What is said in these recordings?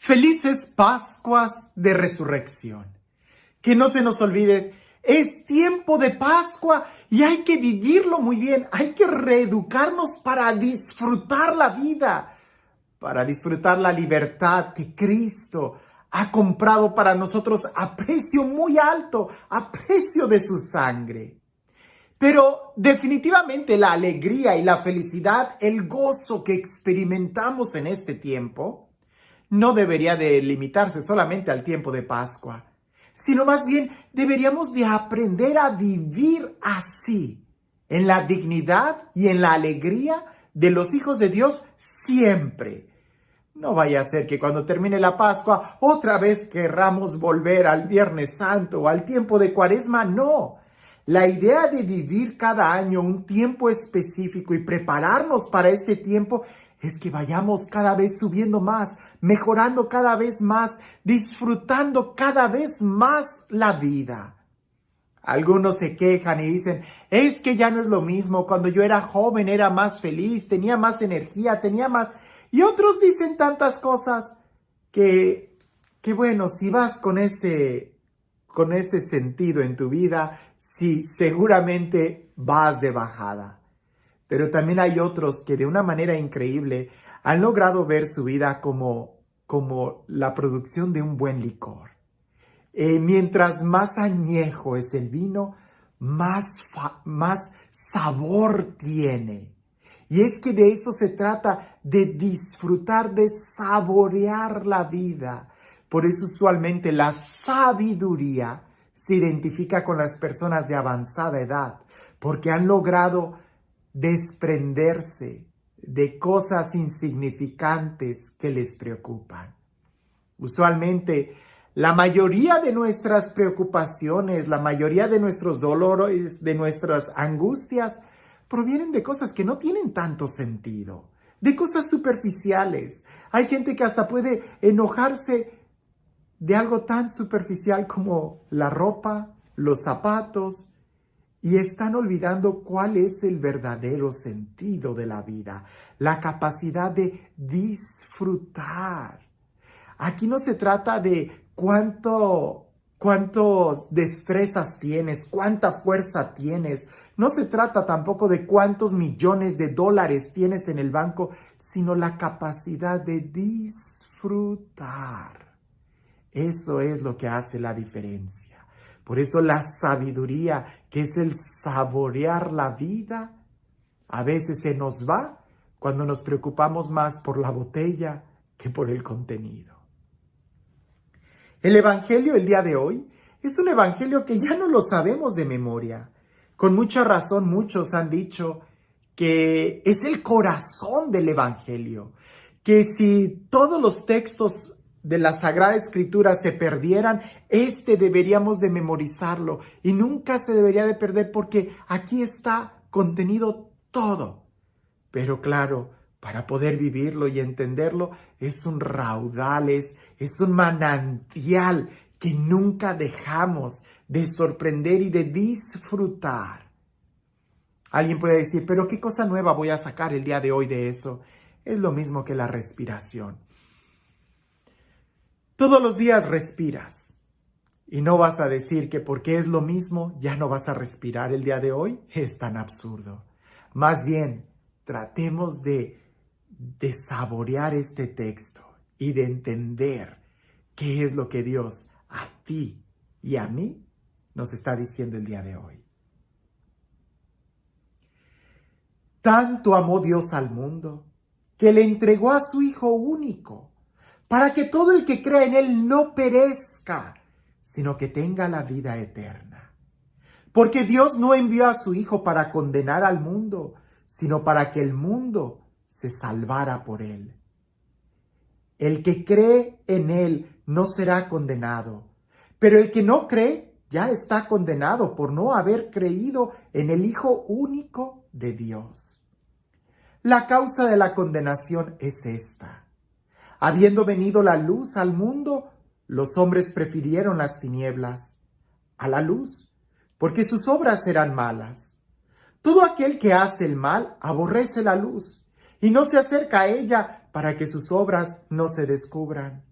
Felices Pascuas de Resurrección. Que no se nos olvide, es tiempo de Pascua y hay que vivirlo muy bien. Hay que reeducarnos para disfrutar la vida, para disfrutar la libertad que Cristo ha comprado para nosotros a precio muy alto, a precio de su sangre. Pero definitivamente la alegría y la felicidad, el gozo que experimentamos en este tiempo, no debería de limitarse solamente al tiempo de Pascua, sino más bien deberíamos de aprender a vivir así, en la dignidad y en la alegría de los hijos de Dios siempre. No vaya a ser que cuando termine la Pascua otra vez querramos volver al Viernes Santo o al tiempo de Cuaresma. No. La idea de vivir cada año un tiempo específico y prepararnos para este tiempo es que vayamos cada vez subiendo más, mejorando cada vez más, disfrutando cada vez más la vida. Algunos se quejan y dicen, es que ya no es lo mismo, cuando yo era joven era más feliz, tenía más energía, tenía más... Y otros dicen tantas cosas que bueno, si vas con ese sentido en tu vida, sí, seguramente vas de bajada. Pero también hay otros que de una manera increíble han logrado ver su vida como la producción de un buen licor. Mientras más añejo es el vino, más sabor tiene. Y es que de eso se trata, de disfrutar, de saborear la vida. Por eso usualmente la sabiduría se identifica con las personas de avanzada edad, porque han logrado desprenderse de cosas insignificantes que les preocupan. Usualmente, la mayoría de nuestras preocupaciones, la mayoría de nuestros dolores, de nuestras angustias, provienen de cosas que no tienen tanto sentido, de cosas superficiales. Hay gente que hasta puede enojarse de algo tan superficial como la ropa, los zapatos, y están olvidando cuál es el verdadero sentido de la vida, la capacidad de disfrutar. Aquí no se trata de cuántas destrezas tienes, cuánta fuerza tienes. No se trata tampoco de cuántos millones de dólares tienes en el banco, sino la capacidad de disfrutar. Eso es lo que hace la diferencia. Por eso la sabiduría, que es el saborear la vida, a veces se nos va cuando nos preocupamos más por la botella que por el contenido. El evangelio el día de hoy es un evangelio que ya no lo sabemos de memoria. Con mucha razón muchos han dicho que es el corazón del evangelio, que si todos los textos de la Sagrada Escritura se perdieran, deberíamos de memorizarlo y nunca se debería de perder porque aquí está contenido todo. Pero claro, para poder vivirlo y entenderlo es un raudal, es un manantial que nunca dejamos de sorprender y de disfrutar. Alguien puede decir, pero ¿qué cosa nueva voy a sacar el día de hoy de eso? Es lo mismo que la respiración. Todos los días respiras y no vas a decir que porque es lo mismo ya no vas a respirar el día de hoy. Es tan absurdo. Más bien, tratemos de saborear este texto y de entender qué es lo que Dios a ti y a mí nos está diciendo el día de hoy. Tanto amó Dios al mundo que le entregó a su Hijo único, para que todo el que crea en Él no perezca, sino que tenga la vida eterna. Porque Dios no envió a su Hijo para condenar al mundo, sino para que el mundo se salvara por Él. El que cree en Él no será condenado, pero el que no cree ya está condenado por no haber creído en el Hijo único de Dios. La causa de la condenación es esta. Habiendo venido la luz al mundo, los hombres prefirieron las tinieblas a la luz, porque sus obras eran malas. Todo aquel que hace el mal aborrece la luz y no se acerca a ella para que sus obras no se descubran.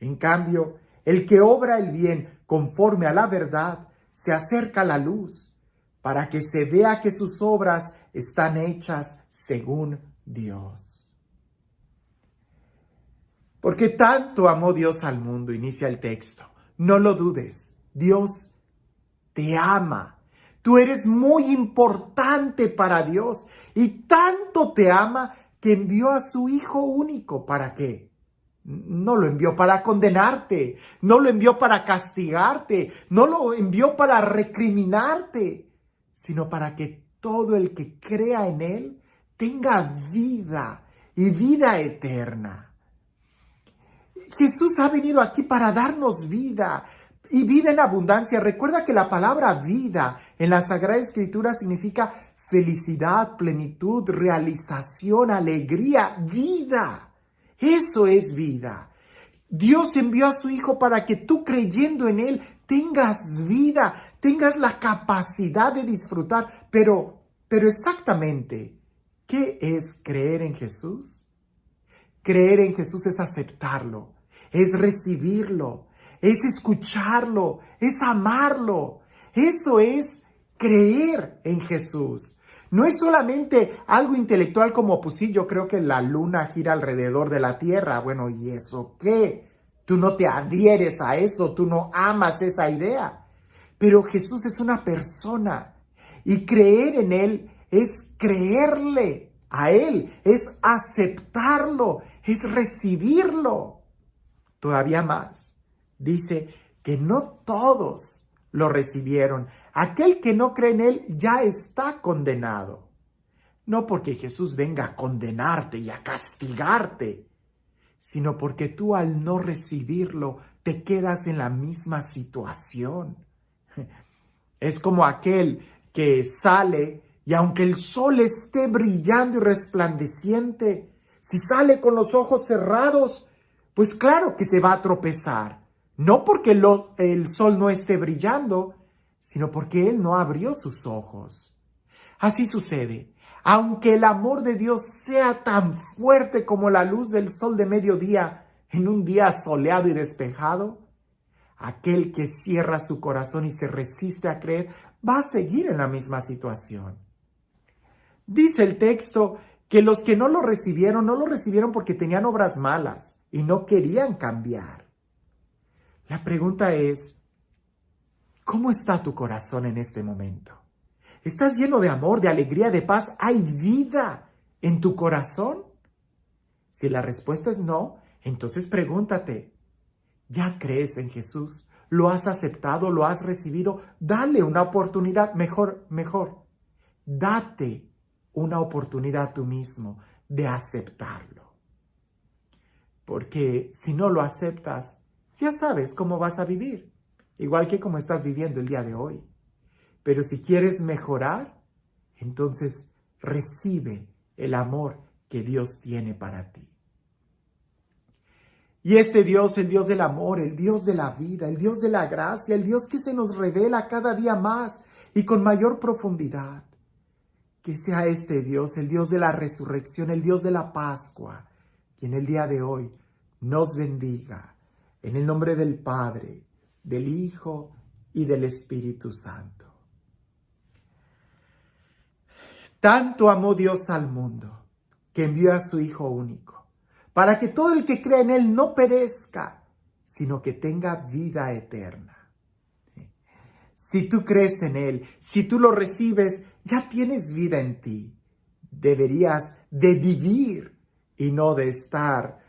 En cambio, el que obra el bien conforme a la verdad se acerca a la luz, para que se vea que sus obras están hechas según Dios. Porque tanto amó Dios al mundo, inicia el texto. No lo dudes, Dios te ama. Tú eres muy importante para Dios y tanto te ama que envió a su Hijo único. ¿Para qué? No lo envió para condenarte, no lo envió para castigarte, no lo envió para recriminarte, sino para que todo el que crea en Él tenga vida y vida eterna. Jesús ha venido aquí para darnos vida y vida en abundancia. Recuerda que la palabra vida en la Sagrada Escritura significa felicidad, plenitud, realización, alegría, vida. Eso es vida. Dios envió a su Hijo para que tú, creyendo en Él, tengas vida, tengas la capacidad de disfrutar. Pero exactamente, ¿qué es creer en Jesús? Creer en Jesús es aceptarlo, es recibirlo, es escucharlo, es amarlo. Eso es creer en Jesús. No es solamente algo intelectual como, pues sí, yo creo que la luna gira alrededor de la Tierra. Bueno, ¿y eso qué? Tú no te adhieres a eso, tú no amas esa idea. Pero Jesús es una persona y creer en Él es creerle a Él, es aceptarlo, es recibirlo. Todavía más, dice que no todos lo recibieron. Aquel que no cree en Él ya está condenado. No porque Jesús venga a condenarte y a castigarte, sino porque tú al no recibirlo te quedas en la misma situación. Es como aquel que sale y aunque el sol esté brillando y resplandeciente, si sale con los ojos cerrados, pues claro que se va a tropezar. No porque el sol no esté brillando, sino porque Él no abrió sus ojos. Así sucede. Aunque el amor de Dios sea tan fuerte como la luz del sol de mediodía en un día soleado y despejado, aquel que cierra su corazón y se resiste a creer va a seguir en la misma situación. Dice el texto que los que no lo recibieron porque tenían obras malas y no querían cambiar. La pregunta es, ¿cómo está tu corazón en este momento? ¿Estás lleno de amor, de alegría, de paz? ¿Hay vida en tu corazón? Si la respuesta es no, entonces pregúntate, ¿ya crees en Jesús? ¿Lo has aceptado? ¿Lo has recibido? Dale una oportunidad, mejor, date una oportunidad tú mismo de aceptarlo. Porque si no lo aceptas, ya sabes cómo vas a vivir, igual que como estás viviendo el día de hoy. Pero si quieres mejorar, entonces recibe el amor que Dios tiene para ti. Y este Dios, el Dios del amor, el Dios de la vida, el Dios de la gracia, el Dios que se nos revela cada día más y con mayor profundidad, que sea este Dios, el Dios de la resurrección, el Dios de la Pascua, quien el día de hoy nos bendiga. En el nombre del Padre, del Hijo y del Espíritu Santo. Tanto amó Dios al mundo, que envió a su Hijo único, para que todo el que crea en Él no perezca, sino que tenga vida eterna. Si tú crees en Él, si tú lo recibes, ya tienes vida en ti. Deberías de vivir y no de estar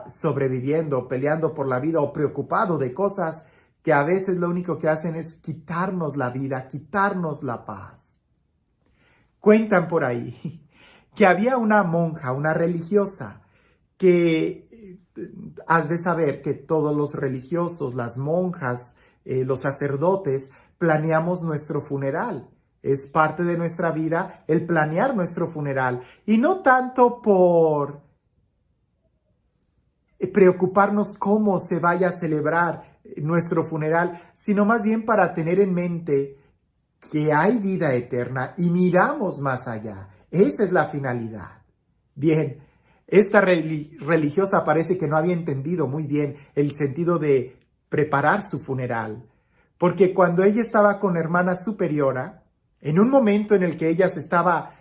sobreviviendo, peleando por la vida o preocupado de cosas que a veces lo único que hacen es quitarnos la vida, quitarnos la paz. Cuentan por ahí que había una monja, una religiosa, que has de saber que todos los religiosos, las monjas, los sacerdotes, planeamos nuestro funeral. Es parte de nuestra vida el planear nuestro funeral. Y no tanto por preocuparnos cómo se vaya a celebrar nuestro funeral, sino más bien para tener en mente que hay vida eterna y miramos más allá. Esa es la finalidad. Bien, Esta religiosa parece que no había entendido muy bien el sentido de preparar su funeral, porque cuando ella estaba con la hermana superiora, en un momento en el que ella se estaba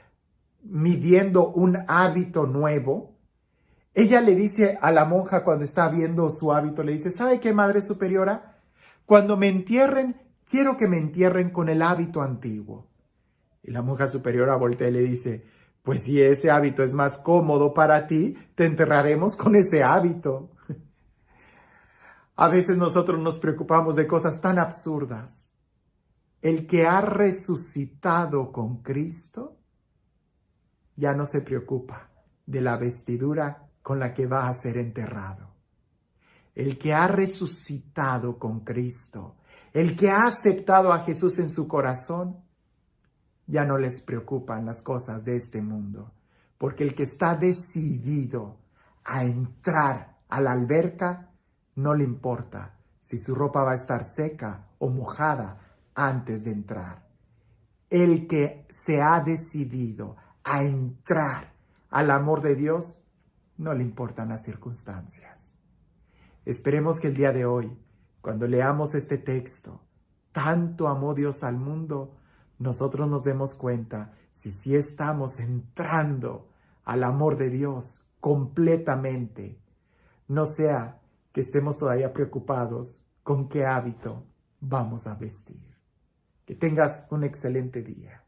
midiendo un hábito nuevo, ella le dice a la monja cuando está viendo su hábito, le dice, ¿sabe qué, madre superiora? Cuando me entierren, quiero que me entierren con el hábito antiguo. Y la monja superiora voltea y le dice, pues si ese hábito es más cómodo para ti, te enterraremos con ese hábito. A veces nosotros nos preocupamos de cosas tan absurdas. El que ha resucitado con Cristo ya no se preocupa de la vestidura con la que va a ser enterrado. El que ha resucitado con Cristo, el que ha aceptado a Jesús en su corazón, ya no les preocupan las cosas de este mundo, porque el que está decidido a entrar a la alberca, no le importa si su ropa va a estar seca o mojada antes de entrar. El que se ha decidido a entrar al amor de Dios, no le importan las circunstancias. Esperemos que el día de hoy, cuando leamos este texto, tanto amó Dios al mundo, nosotros nos demos cuenta si sí estamos entrando al amor de Dios completamente. No sea que estemos todavía preocupados con qué hábito vamos a vestir. Que tengas un excelente día.